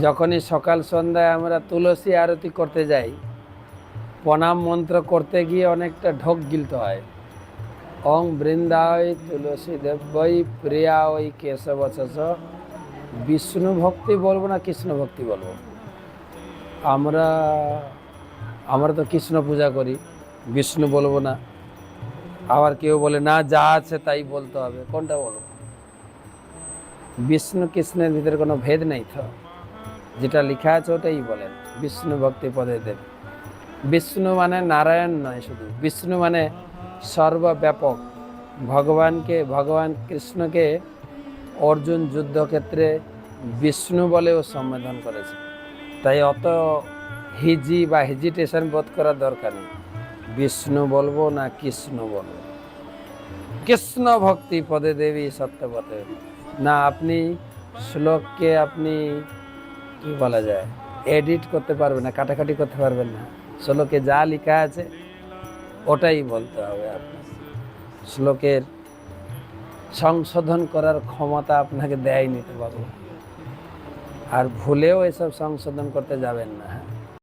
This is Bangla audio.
যখনই সকাল সন্ধ্যায় আমরা তুলসী আরতি করতে যাই, প্রণাম মন্ত্র করতে গিয়ে অনেকটা ঢোক গিলতে হয়। ওং বৃন্দায় তুলসী দেব্যই প্রিয়া ওই কেশব শস। বিষ্ণু ভক্তি বলবো না কৃষ্ণ ভক্তি বলবো? আমরা আমরা তো কৃষ্ণ পূজা করি, বিষ্ণু বলবো না। আবার কেউ বলে না, যা আছে তাই বলতে হবে। কোনটা বলবো? বিষ্ণু কৃষ্ণের ভিতরে কোনো ভেদ নেই তো, যেটা লেখা আছে ওটাই বলেন। বিষ্ণু ভক্তি পদে দেব। বিষ্ণু মানে নারায়ণ নয়, শুধু বিষ্ণু মানে সর্বব্যাপক। ভগবান কৃষ্ণকে অর্জুন যুদ্ধক্ষেত্রে বিষ্ণু বলেও সম্বোধন করেছে। তাই অত হিজি বা হেজিটেশন বোধ করার দরকার নেই। বিষ্ণু বলবো না কৃষ্ণ বলবো? কৃষ্ণ ভক্তি পদে দেবী সত্যপথে। না, আপনি শ্লোককে আপনি কি বলা যায়, এডিট করতে পারবেন না, কাটাকাটি করতে পারবেন না। শ্লোকে যা লেখা আছে ওটাই বলতে হবে। আপনার শ্লোকের সংশোধন করার ক্ষমতা আপনাকে দেয়নি তো বাবু। আর ভুলেও এসব সংশোধন করতে যাবেন না।